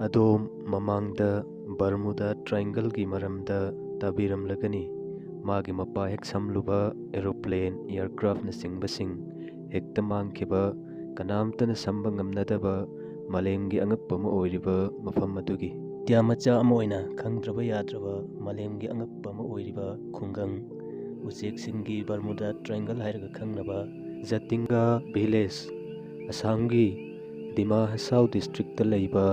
ꯑꯗꯣꯝ ꯃꯃꯥꯡꯗ ꯕꯔꯃꯨꯗꯥ ꯇ꯭ꯔꯥꯏꯡꯒꯜꯒꯤ ꯃꯔꯝꯗ ꯇꯥꯕꯤꯔꯝꯂꯒꯅꯤ꯫ ꯃꯥꯒꯤ ꯃꯄꯥ ꯍꯦꯛ ꯁꯝꯂꯨꯕ ꯑꯦꯔꯣꯄ꯭ꯂꯦꯟ, ꯑꯦꯌꯔꯀ꯭ꯔꯥꯐꯅꯆꯤꯡꯕꯁꯤꯡ ꯍꯦꯛꯇ ꯃꯥꯡꯈꯤꯕ, ꯀꯅꯥꯝꯇꯅ ꯁꯝꯕ ꯉꯝꯅꯗꯕ ꯃꯥꯂꯦꯝꯒꯤ ꯑꯉꯛꯄ ꯑꯃ ꯑꯣꯏꯔꯤꯕ ꯃꯐꯝ ꯑꯗꯨꯒꯤ ꯏꯟꯗꯤꯌꯥ ꯃꯆꯥ ꯑꯃ ꯑꯣꯏꯅ ꯈꯪꯗ꯭ꯔꯕ ꯌꯥꯗ꯭ꯔꯕ ꯃꯥꯂꯦꯝꯒꯤ ꯑꯉꯛꯄ ꯑꯃ ꯑꯣꯏꯔꯤꯕ ꯈꯨꯡꯒꯪ, ꯎꯆꯦꯛꯁꯤꯡꯒꯤ ꯕꯔꯃꯨꯗꯥ ꯇ꯭ꯔꯥꯏꯡꯒꯜ ꯍꯥꯏꯔꯒ ꯈꯪꯅꯕ ꯖꯇꯤꯡꯒꯥ ꯚꯤꯂꯦꯖ, ꯑꯁꯥꯝꯒꯤ ꯗꯤꯃꯥ ꯍꯁꯥꯎ ꯗꯤꯁꯇ꯭ꯔꯤꯛꯇ ꯂꯩꯕ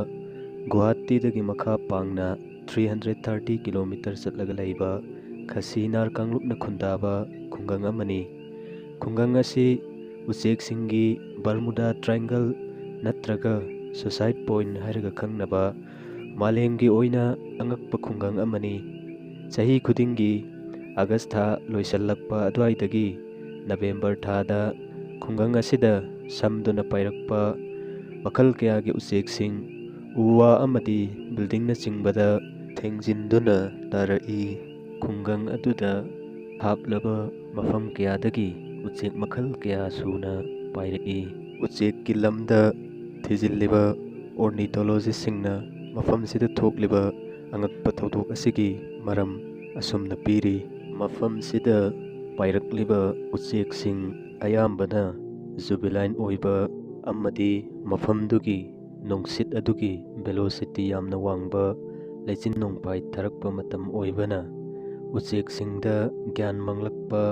ꯒꯨꯋꯥꯍꯥꯇꯤꯗꯒꯤ ꯃꯈꯥ ꯄꯥꯡꯅ 330 ꯀꯤꯂꯣꯃꯤꯇꯔ ꯆꯠꯂꯒ ꯂꯩꯕ ꯈꯁꯤ ꯅꯥꯔ ꯀꯥꯡꯂꯨꯞꯅ ꯈꯨꯟꯗꯥꯕ ꯈꯨꯡꯒꯪ ꯑꯃꯅꯤ꯫ ꯈꯨꯡꯒꯪ ꯑꯁꯤ ꯎꯆꯦꯛꯁꯤꯡꯒꯤ ꯕꯔꯃꯨꯗꯥ ꯇ꯭ꯔꯥꯏꯡꯒꯜ ꯅꯠꯇ꯭ꯔꯒ ꯁꯨꯁꯥꯏꯠ ꯄꯣꯏꯟ ꯍꯥꯏꯔꯒ ꯈꯪꯅꯕ ꯃꯥꯂꯦꯝꯒꯤ ꯑꯣꯏꯅ ꯑꯉꯛꯄ ꯈꯨꯡꯒꯪ ꯑꯃꯅꯤ꯫ ꯆꯍꯤ ꯈꯨꯗꯤꯡꯒꯤ ꯑꯥꯒꯁ ꯊꯥ ꯂꯣꯏꯁꯤꯜꯂꯛꯄ ꯑꯗꯨꯋꯥꯏꯗꯒꯤ ꯅꯕꯦꯝꯕꯔ ꯊꯥꯗ ꯈꯨꯡꯒꯪ ꯑꯁꯤꯗ ꯁꯝꯗꯨꯅ ꯄꯥꯏꯔꯛꯄ ꯃꯈꯜ ꯀꯌꯥꯒꯤ ꯎꯆꯦꯛꯁꯤꯡ ꯎ ꯋꯥ ꯑꯃꯗꯤ ꯕꯤꯜꯗꯤꯡꯅꯆꯤꯡꯕꯗ ꯊꯦꯡꯖꯤꯟꯗꯨꯅ ꯇꯥꯔꯛꯏ꯫ ꯈꯨꯡꯒꯪ ꯑꯗꯨꯗ ꯊꯥꯞꯂꯕ ꯃꯐꯝ ꯀꯌꯥꯗꯒꯤ ꯎꯆꯦꯛ ꯃꯈꯜ ꯀꯌꯥ ꯁꯨꯅ ꯄꯥꯏꯔꯛꯏ꯫ ꯎꯆꯦꯛꯀꯤ ꯂꯝꯗ ꯊꯤꯖꯤꯜꯂꯤꯕ ꯑꯣꯔꯅꯤꯊꯣꯂꯣꯖꯤꯁꯁꯤꯡꯅ ꯃꯐꯝꯁꯤꯗ ꯊꯣꯛꯂꯤꯕ ꯑꯉꯛꯄ ꯊꯧꯗꯣꯛ ꯑꯁꯤꯒꯤ ꯃꯔꯝ ꯑꯁꯨꯝꯅ ꯄꯤꯔꯤ꯫ ꯃꯐꯝꯁꯤꯗ ꯄꯥꯏꯔꯛꯂꯤꯕ ꯎꯆꯦꯛꯁꯤꯡ ꯑꯌꯥꯝꯕꯅ ꯖꯨꯚꯦꯅꯥꯏꯜ ꯑꯣꯏꯕ ꯑꯃꯗꯤ ꯃꯐꯝꯗꯨꯒꯤ ꯅꯨꯡꯁꯤꯠ ꯑꯗꯨꯒꯤ ꯚꯦꯂꯣꯁꯤꯇꯤ ꯌꯥꯝꯅ ꯋꯥꯡꯕ, ꯂꯩꯆꯤꯟ ꯅꯣꯡꯐꯥꯏ ꯊꯥꯔꯛꯄ ꯃꯇꯝ ꯑꯣꯏꯕꯅ ꯎꯆꯦꯛꯁꯤꯡꯗ ꯒ꯭ꯌꯥꯟ ꯃꯥꯡꯂꯛꯄ,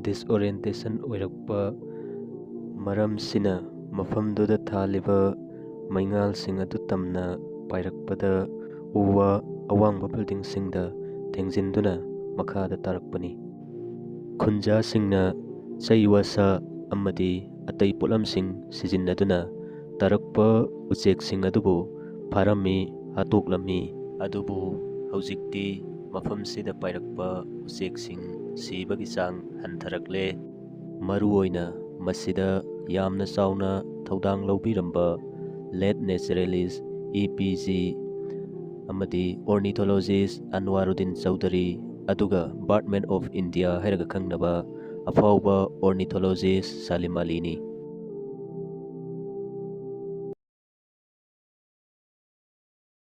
ꯗꯤꯁꯑꯣꯔꯤꯌꯦꯟꯇꯦꯁꯟ ꯑꯣꯏꯔꯛꯄ ꯃꯔꯝꯁꯤꯅ ꯃꯐꯝꯗꯨꯗ ꯊꯥꯜꯂꯤꯕ ꯃꯩꯉꯥꯜꯁꯤꯡ ꯑꯗꯨ ꯇꯝꯅ ꯄꯥꯏꯔꯛꯄꯗ ꯎ ꯋꯥ ꯑꯋꯥꯡꯕ ꯕꯤꯜꯗꯤꯡꯁꯤꯡꯗ ꯊꯦꯡꯖꯤꯟꯗꯨꯅ ꯃꯈꯥꯗ ꯇꯥꯔꯛꯄꯅꯤ꯫ ꯈꯨꯟꯖꯥꯁꯤꯡꯅ ꯆꯩ ꯋꯥꯁꯥ ꯑꯃꯗꯤ ꯑꯇꯩ ꯄꯣꯠꯂꯝꯁꯤꯡ ꯁꯤꯖꯤꯟꯅꯗꯨꯅ ꯇꯥꯔꯛꯄ ꯎꯆꯦꯛꯁꯤꯡ ꯑꯗꯨꯕꯨ ꯐꯥꯔꯝꯃꯤ, ꯍꯥꯠꯇꯣꯛꯂꯝꯃꯤ꯫ ꯑꯗꯨꯕꯨ ꯍꯧꯖꯤꯛꯇꯤ ꯃꯐꯝꯁꯤꯗ ꯄꯥꯏꯔꯛꯄ ꯎꯆꯦꯛꯁꯤꯡ ꯁꯤꯕꯒꯤ ꯆꯥꯡ ꯍꯟꯊꯔꯛꯂꯦ꯫ ꯃꯔꯨꯑꯣꯏꯅ ꯃꯁꯤꯗ ꯌꯥꯝꯅ ꯆꯥꯎꯅ ꯊꯧꯗꯥꯡ ꯂꯧꯕꯤꯔꯝꯕ ꯂꯦꯠ ꯅꯦꯆꯔꯦꯂꯤꯁ ꯏ.ꯄꯤ.ꯖꯤ. ꯑꯃꯗꯤ ꯑꯣꯔꯅꯤꯊꯣꯂꯣꯖꯤꯁ ꯑꯟꯋꯥꯔꯨꯗꯤꯟ ꯆꯧꯙꯔꯤ, ꯑꯗꯨꯒ ꯕꯥꯔꯗꯃꯦꯟ ꯑꯣꯐ ꯏꯟꯗꯤꯌꯥ ꯍꯥꯏꯔꯒ ꯈꯪꯅꯕ ꯑꯐꯥꯎꯕ ꯑꯣꯔꯅꯤꯊꯣꯂꯣꯖꯤꯁ ꯁꯥꯂꯤꯝ ꯑꯂꯤꯅꯤ꯫